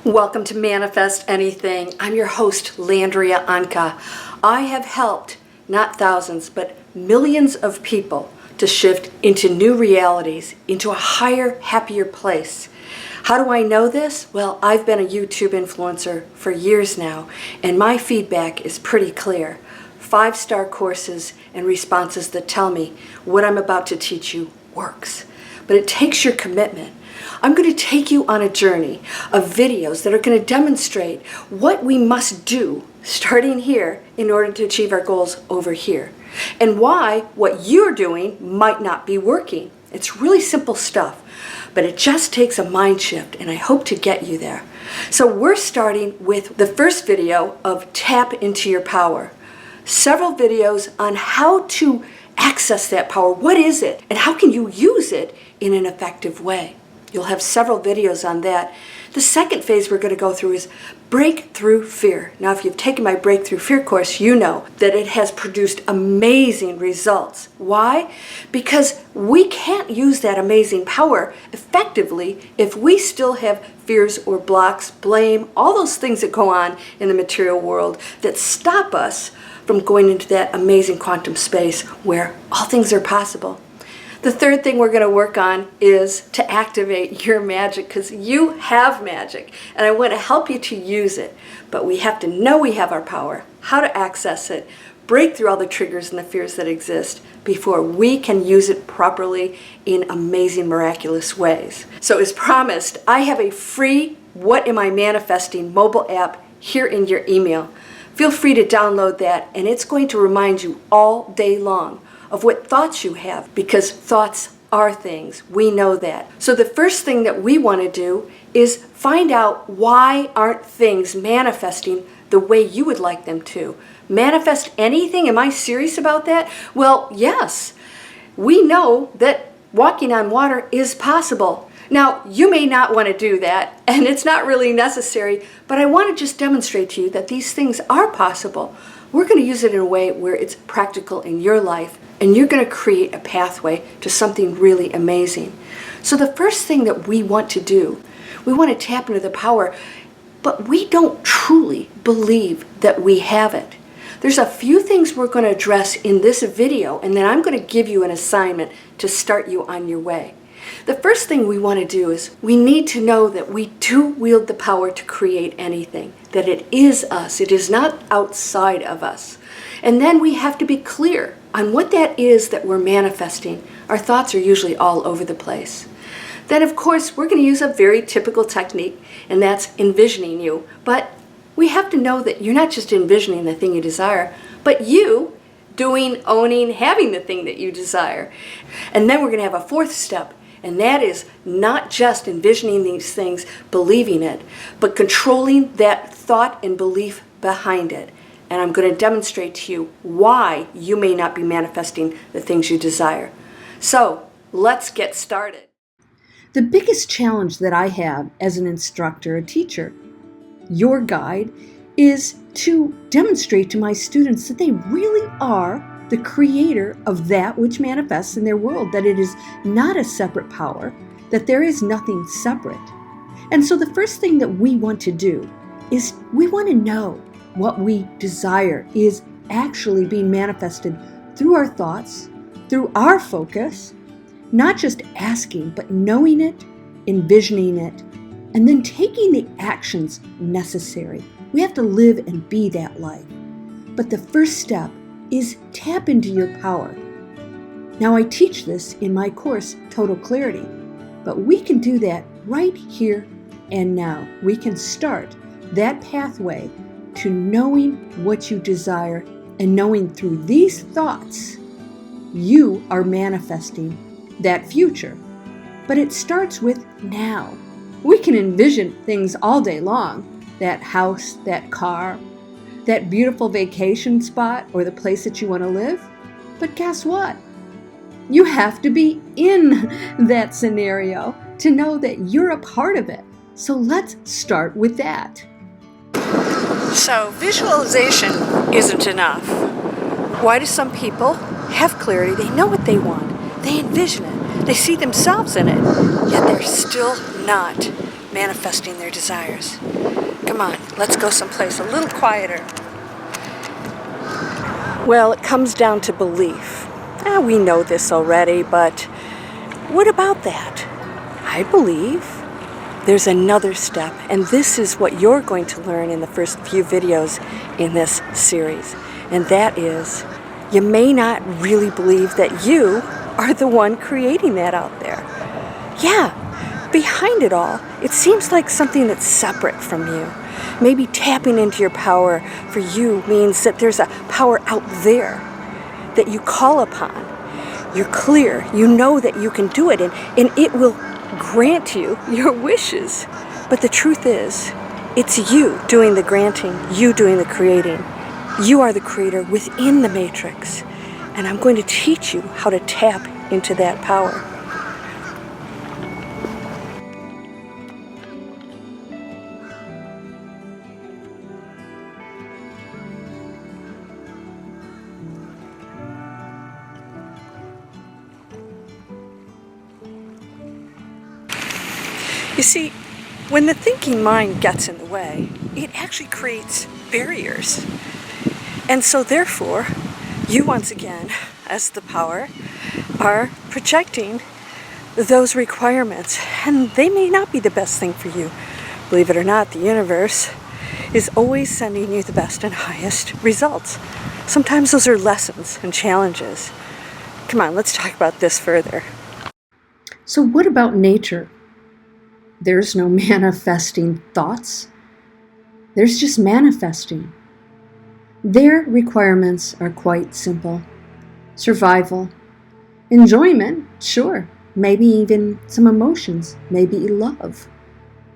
Welcome to Manifest Anything. I'm your host, Landria Onkka. I have helped not thousands, but millions of people to shift into new realities, into a higher, happier place. How do I know this? Well, I've been a YouTube influencer for years now, and my feedback is pretty clear. 5-star courses and responses that tell me what I'm about to teach you works. But it takes your commitment. I'm going to take you on a journey of videos that are going to demonstrate what we must do starting here in order to achieve our goals over here, and why what you're doing might not be working. It's really simple stuff, but it just takes a mind shift, and I hope to get you there. So we're starting with the first video of Tap Into Your Power. Several videos on how to access that power. What is it? And how can you use it in an effective way? You'll have several videos on that. The second phase we're going to go through is Breakthrough Fear. Now, if you've taken my Breakthrough Fear course, you know that it has produced amazing results. Why? Because we can't use that amazing power effectively if we still have fears or blocks, blame, all those things that go on in the material world that stop us from going into that amazing quantum space where all things are possible. The third thing we're going to work on is to activate your magic, because you have magic and I want to help you to use it. But we have to know we have our power, how to access it, break through all the triggers and the fears that exist before we can use it properly in amazing, miraculous ways. So as promised, I have a free What Am I Manifesting mobile app here in your email. Feel free to download that, and it's going to remind you all day long of what thoughts you have, because thoughts are things. We know that. So the first thing that we want to do is find out, why aren't things manifesting the way you would like them to? Manifest anything? Am I serious about that? Well, yes. We know that walking on water is possible. Now, you may not want to do that, and it's not really necessary, but I want to just demonstrate to you that these things are possible. We're going to use it in a way where it's practical in your life, and you're going to create a pathway to something really amazing. So the first thing that we want to do, we want to tap into the power, but we don't truly believe that we have it. There's a few things we're going to address in this video, and then I'm going to give you an assignment to start you on your way. The first thing we want to do is we need to know that we do wield the power to create anything, that it is us. It is not outside of us. And then we have to be clear on what that is that we're manifesting. Our thoughts are usually all over the place. Then, of course, we're going to use a very typical technique, and that's envisioning you. But we have to know that you're not just envisioning the thing you desire, but you doing, owning, having the thing that you desire. And then we're going to have a fourth step, and that is not just envisioning these things, believing it, but controlling that thought and belief behind it. And I'm going to demonstrate to you why you may not be manifesting the things you desire. So let's get started. The biggest challenge that I have as an instructor, a teacher, your guide, is to demonstrate to my students that they really are the creator of that which manifests in their world, that it is not a separate power, that there is nothing separate. And so the first thing that we want to do is we want to know what we desire is actually being manifested through our thoughts, through our focus, not just asking, but knowing it, envisioning it, and then taking the actions necessary. We have to live and be that life. But the first step is tap into your power. Now, I teach this in my course, Total Clarity, but we can do that right here and now. We can start that pathway to knowing what you desire, and knowing through these thoughts, you are manifesting that future. But it starts with now. We can envision things all day long, that house, that car, that beautiful vacation spot, or the place that you want to live. But guess what? You have to be in that scenario to know that you're a part of it. So let's start with that. So visualization isn't enough. Why do some people have clarity? They know what they want. They envision it. They see themselves in it. Yet they're still not manifesting their desires. Come on, let's go someplace a little quieter. Well, it comes down to belief. We know this already, but what about that? I believe there's another step, and this is what you're going to learn in the first few videos in this series. And that is, you may not really believe that you are the one creating that out there. Yeah, behind it all, it seems like something that's separate from you. Maybe tapping into your power for you means that there's a power out there that you call upon. You're clear, you know that you can do it, and it will grant you your wishes. But the truth is, it's you doing the granting, you doing the creating. You are the creator within the matrix, and I'm going to teach you how to tap into that power. You see, when the thinking mind gets in the way, it actually creates barriers. And so therefore, you once again, as the power, are projecting those requirements. And they may not be the best thing for you. Believe it or not, the universe is always sending you the best and highest results. Sometimes those are lessons and challenges. Come on, let's talk about this further. So what about nature? There's no manifesting thoughts. There's just manifesting. Their requirements are quite simple. Survival, enjoyment, sure, maybe even some emotions, maybe love.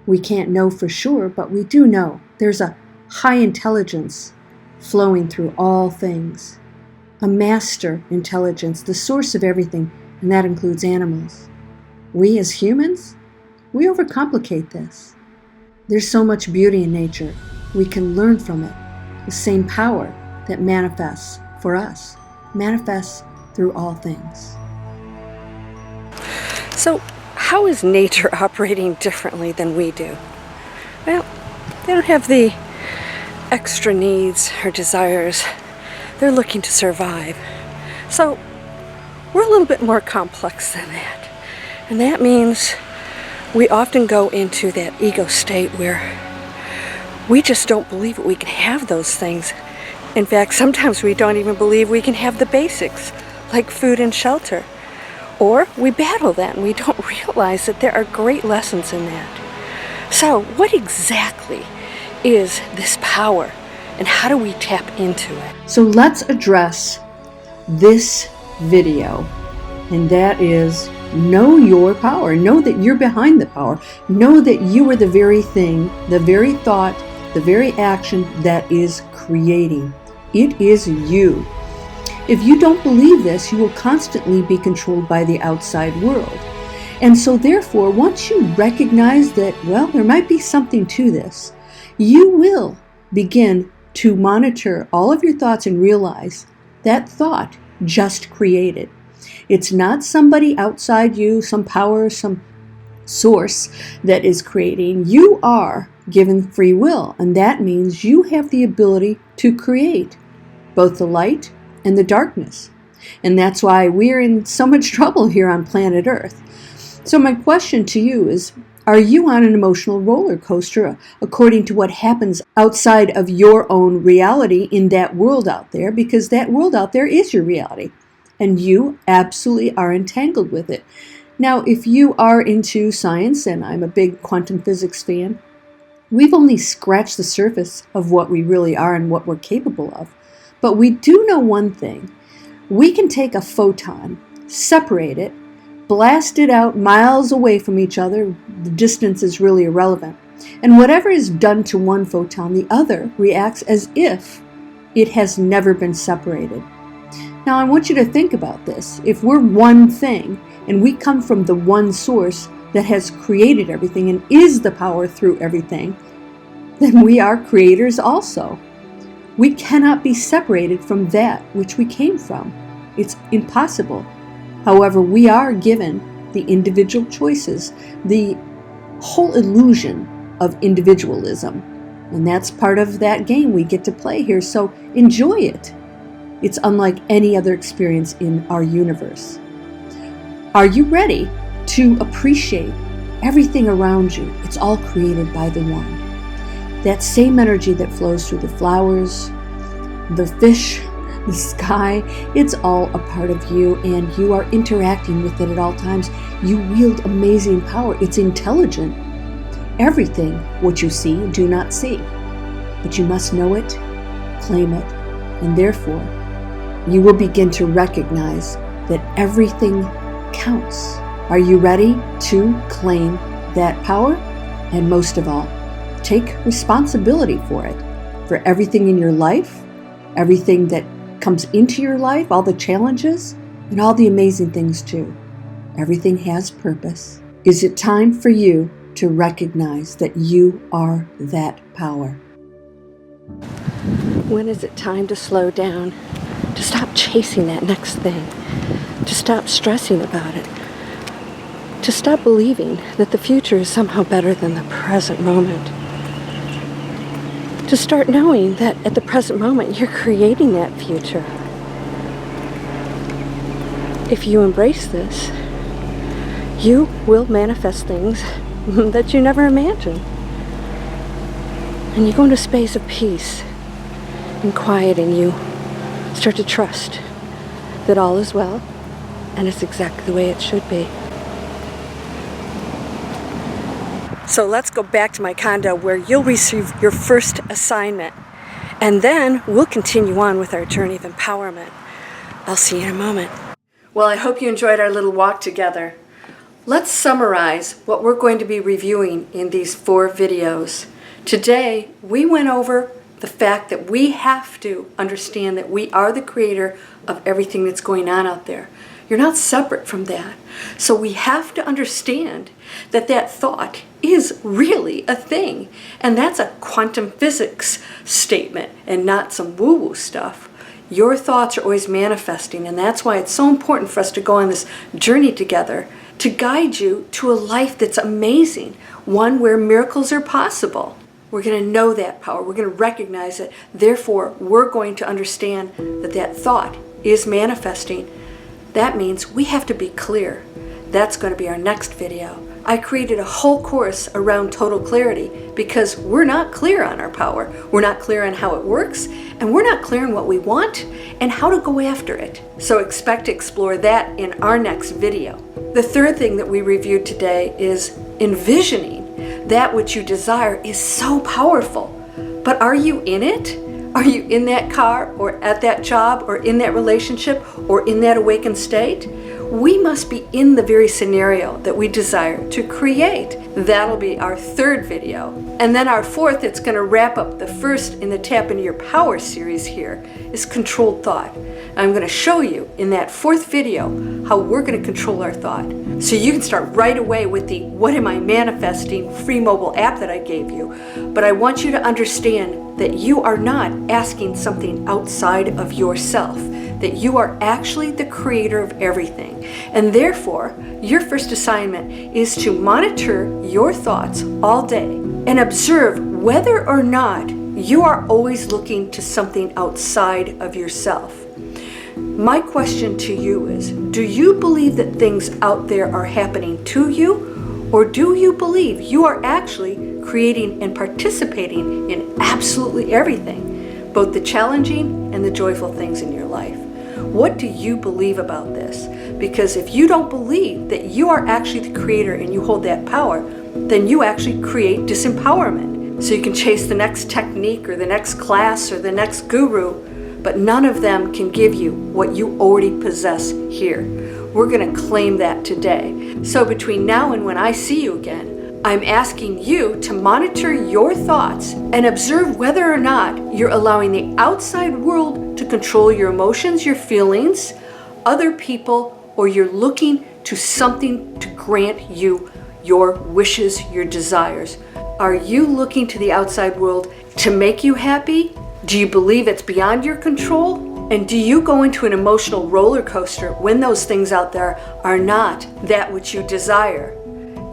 We can't know for sure, but we do know there's a high intelligence flowing through all things. A master intelligence, the source of everything, and that includes animals. We as humans, we overcomplicate this. There's so much beauty in nature. We can learn from it. The same power that manifests for us manifests through all things. So, how is nature operating differently than we do? Well, they don't have the extra needs or desires. They're looking to survive. So, we're a little bit more complex than that. And that means we often go into that ego state where we just don't believe that we can have those things. In fact, sometimes we don't even believe we can have the basics, like food and shelter. Or we battle that and we don't realize that there are great lessons in that. So, what exactly is this power and how do we tap into it? So let's address this video, and that is, know your power. Know that you're behind the power. Know that you are the very thing, the very thought, the very action that is creating. It is you. If you don't believe this, you will constantly be controlled by the outside world. And so therefore, once you recognize that, well, there might be something to this, you will begin to monitor all of your thoughts and realize that thought just created. It's not somebody outside you, some power, some source that is creating. You are given free will, and that means you have the ability to create both the light and the darkness. And that's why we're in so much trouble here on planet Earth. So my question to you is, are you on an emotional roller coaster according to what happens outside of your own reality in that world out there? Because that world out there is your reality. And you absolutely are entangled with it. Now, if you are into science, and I'm a big quantum physics fan, we've only scratched the surface of what we really are and what we're capable of. But we do know one thing. We can take a photon, separate it, blast it out miles away from each other. The distance is really irrelevant. And whatever is done to one photon, the other reacts as if it has never been separated. Now, I want you to think about this. If we're one thing, and we come from the one source that has created everything and is the power through everything, then we are creators also. We cannot be separated from that which we came from. It's impossible. However, we are given the individual choices, the whole illusion of individualism. And that's part of that game we get to play here, so enjoy it. It's unlike any other experience in our universe. Are you ready to appreciate everything around you? It's all created by the One. That same energy that flows through the flowers, the fish, the sky, it's all a part of you, and you are interacting with it at all times. You wield amazing power. It's intelligent. Everything what you see, do not see. But you must know it, claim it, and therefore you will begin to recognize that everything counts. Are you ready to claim that power? And most of all, take responsibility for it, for everything in your life, everything that comes into your life, all the challenges, and all the amazing things too. Everything has purpose. Is it time for you to recognize that you are that power? When is it time to slow down, to stop chasing that next thing, to stop stressing about it, to stop believing that the future is somehow better than the present moment, to start knowing that at the present moment you're creating that future? If you embrace this, you will manifest things that you never imagined. And you go into a space of peace and quiet, and you start to trust that all is well and it's exactly the way it should be. So let's go back to my condo where you'll receive your first assignment, and then we'll continue on with our journey of empowerment. I'll see you in a moment. Well, I hope you enjoyed our little walk together. Let's summarize what we're going to be reviewing in these 4 videos. Today, we went over the fact that we have to understand that we are the creator of everything that's going on out there. You're not separate from that. So we have to understand that that thought is really a thing. And that's a quantum physics statement and not some woo-woo stuff. Your thoughts are always manifesting, and that's why it's so important for us to go on this journey together to guide you to a life that's amazing, one where miracles are possible. We're going to know that power. We're going to recognize it. Therefore, we're going to understand that that thought is manifesting. That means we have to be clear. That's going to be our next video. I created a whole course around total clarity because we're not clear on our power. We're not clear on how it works, and we're not clear on what we want and how to go after it. So expect to explore that in our next video. The third thing that we reviewed today is envisioning that which you desire is so powerful. But are you in it? Are you in that car or at that job or in that relationship or in that awakened state? We must be in the very scenario that we desire to create. That'll be our third video. And then our fourth, it's going to wrap up the first in the Tap Into Your Power series here, is controlled thought. I'm going to show you in that fourth video how we're going to control our thought. So you can start right away with the What Am I Manifesting free mobile app that I gave you. But I want you to understand that you are not asking something outside of yourself, that you are actually the creator of everything. And therefore, your first assignment is to monitor your thoughts all day and observe whether or not you are always looking to something outside of yourself. My question to you is, do you believe that things out there are happening to you, or do you believe you are actually creating and participating in absolutely everything, both the challenging and the joyful things in your life? What do you believe about this? Because if you don't believe that you are actually the creator and you hold that power, then you actually create disempowerment. So you can chase the next technique or the next class or the next guru, but none of them can give you what you already possess here. We're going to claim that today. So between now and when I see you again, I'm asking you to monitor your thoughts and observe whether or not you're allowing the outside world to control your emotions, your feelings, other people, or you're looking to something to grant you your wishes, your desires. Are you looking to the outside world to make you happy? Do you believe it's beyond your control? And do you go into an emotional roller coaster when those things out there are not that which you desire?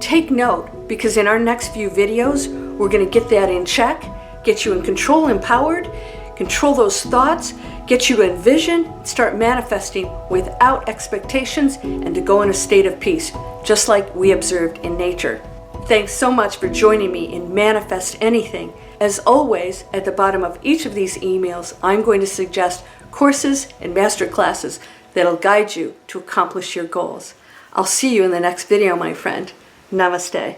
Take note, because in our next few videos, we're going to get that in check, get you in control, empowered, control those thoughts, get you to envision, start manifesting without expectations, and to go in a state of peace, just like we observed in nature. Thanks so much for joining me in Manifest Anything. As always, at the bottom of each of these emails, I'm going to suggest courses and master classes that'll guide you to accomplish your goals. I'll see you in the next video, my friend. Namaste.